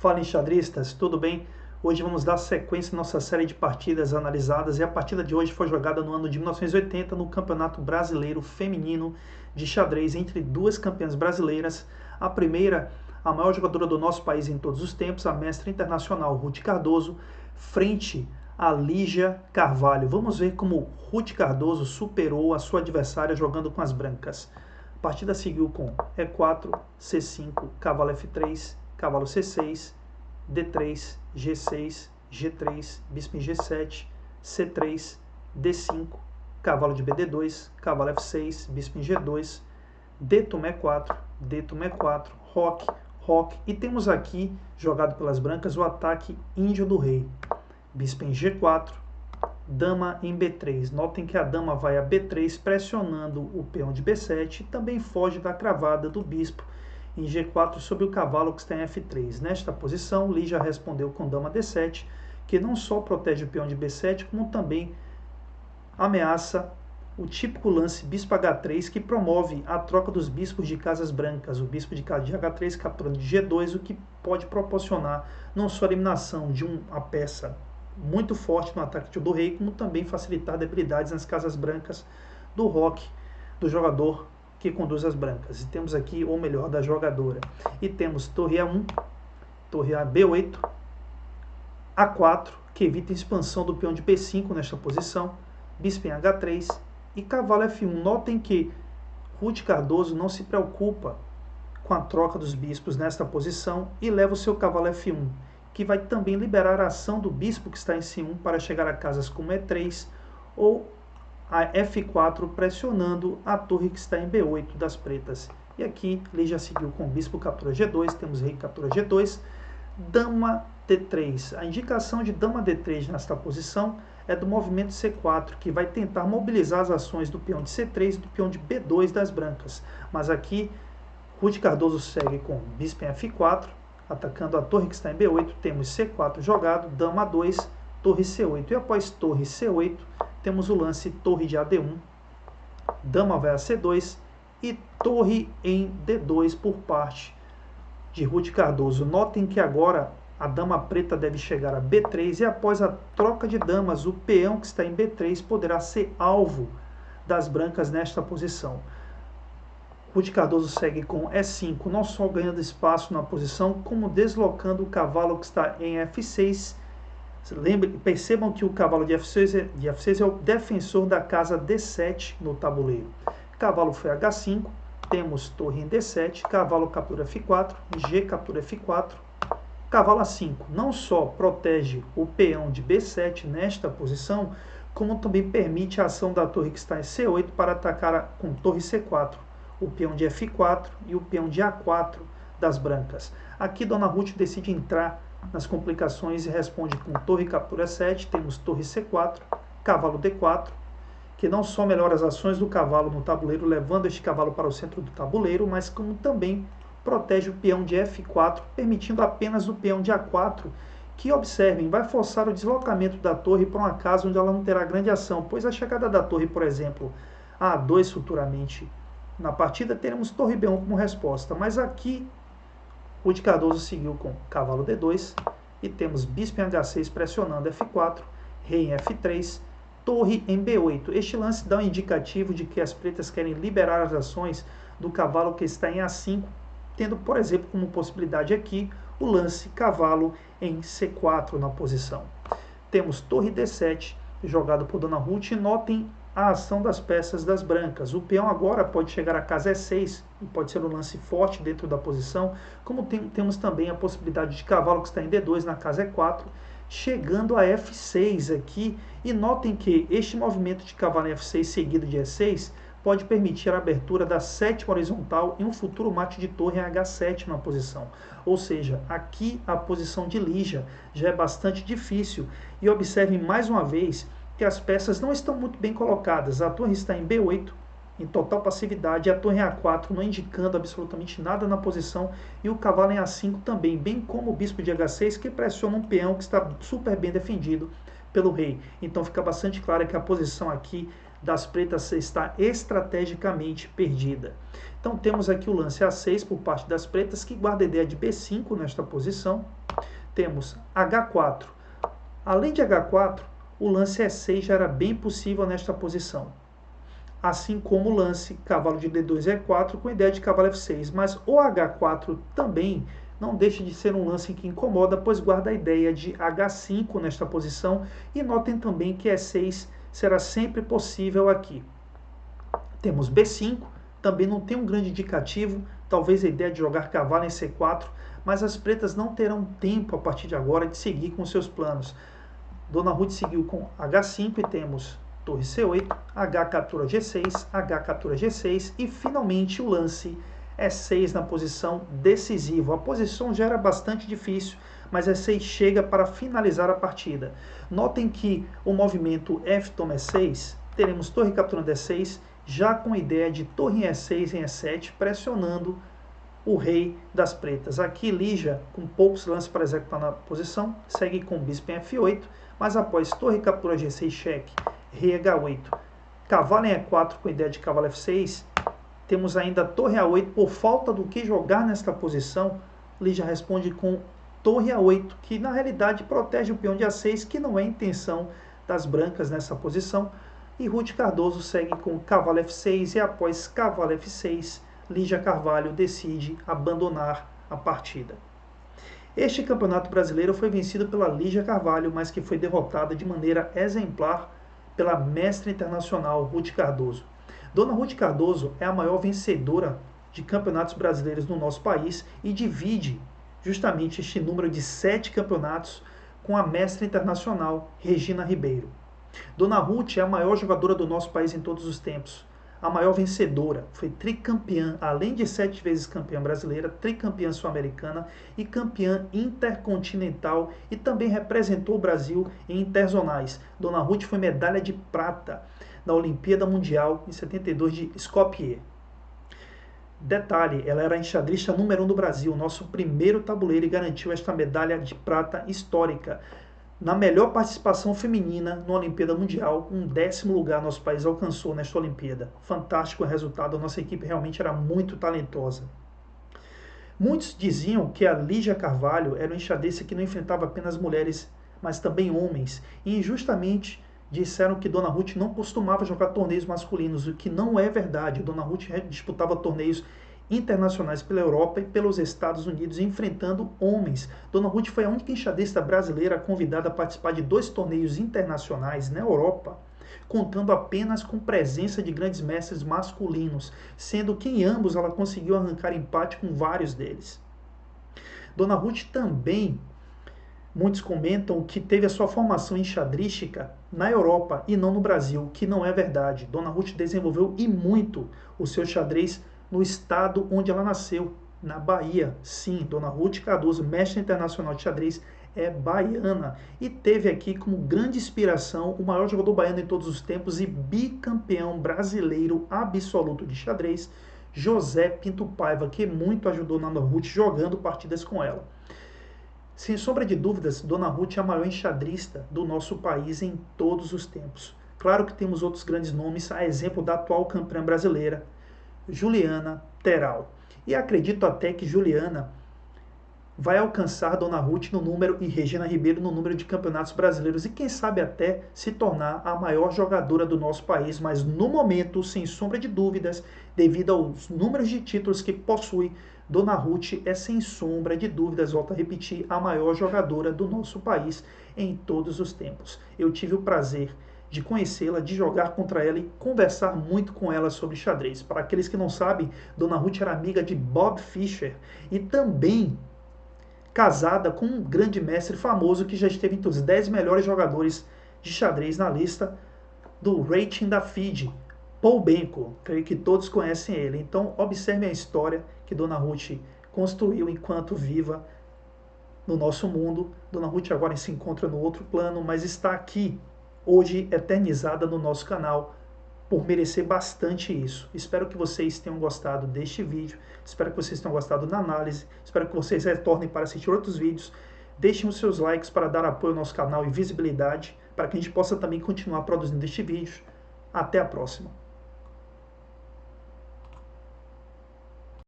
Fala enxadristas, tudo bem? Hoje vamos dar sequência à nossa série de partidas analisadas e a partida de hoje foi jogada no ano de 1980 no Campeonato Brasileiro Feminino de Xadrez entre duas campeãs brasileiras. A primeira, a maior jogadora do nosso país em todos os tempos, a mestra internacional Ruth Cardoso, frente a Lígia Carvalho. Vamos ver como Ruth Cardoso superou a sua adversária jogando com as brancas. A partida seguiu com E4, C5, cavalo F3, cavalo C6, D3, G6, G3, bispo em G7, C3, D5, cavalo de BD2, cavalo F6, bispo em G2, D toma E4, D toma E4, roque, roque. E temos aqui, jogado pelas brancas, o ataque índio do rei. Bispo em G4, dama em B3. Notem que a dama vai a B3 pressionando o peão de B7 e também foge da cravada do bispo em G4 sobre o cavalo que está em F3. Nesta posição, Lígia respondeu com dama D7, que não só protege o peão de B7, como também ameaça o típico lance bispo H3, que promove a troca dos bispos de casas brancas. O bispo de H3 capturando de G2, o que pode proporcionar não só a eliminação de uma peça muito forte no ataque do rei, como também facilitar debilidades nas casas brancas do roque, do jogador que conduz as brancas. E temos aqui o melhor da jogadora. E temos torre A1, torre A B8, A4, que evita a expansão do peão de B5 nesta posição, bispo em H3 e cavalo F1. Notem que Ruth Cardoso não se preocupa com a troca dos bispos nesta posição e leva o seu cavalo F1, que vai também liberar a ação do bispo que está em C1 para chegar a casas como E3 ou a F4, pressionando a torre que está em B8 das pretas. E aqui, Lígia seguiu com bispo captura G2, temos rei captura G2, dama D3. A indicação de dama D3 nesta posição é do movimento C4, que vai tentar mobilizar as ações do peão de C3 e do peão de B2 das brancas. Mas aqui, Ruth Cardoso segue com bispo em F4, atacando a torre que está em B8, temos C4 jogado, dama A2, torre C8. E após torre C8, temos o lance torre de AD1, dama vai a C2 e torre em D2 por parte de Ruth Cardoso. Notem que agora a dama preta deve chegar a B3 e após a troca de damas, o peão que está em B3 poderá ser alvo das brancas nesta posição. Ruth Cardoso segue com E5, não só ganhando espaço na posição, como deslocando o cavalo que está em F6. Percebam que o cavalo de F6 é o defensor da casa D7 no tabuleiro. Cavalo foi H5, temos torre em D7, cavalo captura F4, G captura F4, cavalo A5. Não só protege o peão de B7 nesta posição, como também permite a ação da torre que está em C8 para atacar com torre C4, o peão de F4 e o peão de A4 das brancas. Aqui Dona Ruth decide entrar nas complicações e responde com torre captura 7, temos torre C4, cavalo D4, que não só melhora as ações do cavalo no tabuleiro, levando este cavalo para o centro do tabuleiro, mas como também protege o peão de F4, permitindo apenas o peão de A4, que, observem, vai forçar o deslocamento da torre para uma casa onde ela não terá grande ação, pois a chegada da torre, por exemplo, a A2 futuramente na partida, teremos torre B1 como resposta, mas aqui Ruth Cardoso seguiu com cavalo D2 e temos bispo em H6 pressionando F4, rei em F3, torre em B8. Este lance dá um indicativo de que as pretas querem liberar as ações do cavalo que está em A5, tendo, por exemplo, como possibilidade aqui o lance cavalo em C4 na posição. Temos torre D7 jogado por Dona Ruth e notem a ação das peças das brancas. O peão agora pode chegar a casa E6, e pode ser um lance forte dentro da posição, como temos também a possibilidade de cavalo que está em D2 na casa E4, chegando a F6 aqui, e notem que este movimento de cavalo em F6 seguido de E6 pode permitir a abertura da sétima horizontal em um futuro mate de torre em H7 na posição. Ou seja, aqui a posição de Lígia já é bastante difícil, e observem mais uma vez que as peças não estão muito bem colocadas. A torre está em B8, em total passividade, a torre em A4 não indicando absolutamente nada na posição, e o cavalo em A5 também, bem como o bispo de H6, que pressiona um peão que está super bem defendido pelo rei. Então fica bastante claro que a posição aqui das pretas está estrategicamente perdida. Então temos aqui o lance A6 por parte das pretas, que guarda a ideia de B5 nesta posição. temos H4. Além de H4, o lance E6 já era bem possível nesta posição. Assim como o lance cavalo de D2 e E4 com ideia de cavalo F6. Mas o H4 também não deixa de ser um lance que incomoda, pois guarda a ideia de H5 nesta posição. E notem também que E6 será sempre possível aqui. Temos B5, também não tem um grande indicativo, talvez a ideia de jogar cavalo em C4, mas as pretas não terão tempo a partir de agora de seguir com seus planos. Dona Ruth seguiu com H5 e temos torre C8, H captura G6, H captura G6 e finalmente o lance E6 na posição decisiva. A posição já era bastante difícil, mas E6 chega para finalizar a partida. Notem que o movimento F toma E6, teremos torre capturando E6, já com a ideia de torre em E6 em E7, pressionando o rei das pretas. Aqui Lígia, com poucos lances para executar na posição, segue com bispo em F8, mas após torre captura G6 cheque, rei H8, cavalo em E4 com ideia de cavalo F6, temos ainda torre A8 por falta do que jogar nesta posição. Lígia responde com torre A8, que na realidade protege o peão de A6, que não é a intenção das brancas nessa posição. E Ruth Cardoso segue com cavalo F6 e após cavalo F6, Lígia Carvalho decide abandonar a partida. Este campeonato brasileiro foi vencido pela Lígia Carvalho, mas que foi derrotada de maneira exemplar pela mestra internacional Ruth Cardoso. Dona Ruth Cardoso é a maior vencedora de campeonatos brasileiros no nosso país e divide justamente este número de 7 campeonatos com a mestra internacional Regina Ribeiro. Dona Ruth é a maior jogadora do nosso país em todos os tempos. A maior vencedora, foi tricampeã, além de 7 vezes campeã brasileira, tricampeã sul-americana e campeã intercontinental e também representou o Brasil em interzonais. Dona Ruth foi medalha de prata na Olimpíada Mundial em 72 de Skopje. Detalhe, ela era a enxadrista número 1 do Brasil, nosso primeiro tabuleiro, e garantiu esta medalha de prata histórica. Na melhor participação feminina na Olimpíada Mundial, um 10º lugar nosso país alcançou nesta Olimpíada. Fantástico o resultado, a nossa equipe realmente era muito talentosa. Muitos diziam que a Lígia Carvalho era um enxadrista que não enfrentava apenas mulheres, mas também homens, e injustamente disseram que Dona Ruth não costumava jogar torneios masculinos, o que não é verdade. Dona Ruth disputava torneios internacionais pela Europa e pelos Estados Unidos, enfrentando homens. Dona Ruth foi a única enxadrista brasileira convidada a participar de 2 torneios internacionais na Europa, contando apenas com presença de grandes mestres masculinos, sendo que em ambos ela conseguiu arrancar empate com vários deles. Dona Ruth também, muitos comentam que teve a sua formação enxadrística na Europa e não no Brasil, que não é verdade. Dona Ruth desenvolveu e muito o seu xadrez no estado onde ela nasceu, na Bahia. Sim, Dona Ruth Cardoso, mestre internacional de xadrez, é baiana e teve aqui como grande inspiração o maior jogador baiano em todos os tempos e bicampeão brasileiro absoluto de xadrez, José Pinto Paiva, que muito ajudou Dona Ruth jogando partidas com ela. Sem sombra de dúvidas, Dona Ruth é a maior enxadrista do nosso país em todos os tempos. Claro que temos outros grandes nomes, a exemplo da atual campeã brasileira, Juliana Teral. E acredito até que Juliana vai alcançar Dona Ruth no número e Regina Ribeiro no número de campeonatos brasileiros e quem sabe até se tornar a maior jogadora do nosso país, mas no momento, sem sombra de dúvidas, devido aos números de títulos que possui, Dona Ruth é sem sombra de dúvidas, volto a repetir, a maior jogadora do nosso país em todos os tempos. Eu tive o prazer de conhecê-la, de jogar contra ela e conversar muito com ela sobre xadrez. Para aqueles que não sabem, Dona Ruth era amiga de Bob Fischer e também casada com um grande mestre famoso que já esteve entre os 10 melhores jogadores de xadrez na lista do rating da FIDE, Paul Benko. Creio que todos conhecem ele. Então, observem a história que Dona Ruth construiu enquanto viva no nosso mundo. Dona Ruth agora se encontra no outro plano, mas está aqui hoje eternizada no nosso canal por merecer bastante isso. Espero que vocês tenham gostado deste vídeo, espero que vocês tenham gostado da análise, espero que vocês retornem para assistir outros vídeos, deixem os seus likes para dar apoio ao nosso canal e visibilidade, para que a gente possa também continuar produzindo este vídeo. Até a próxima!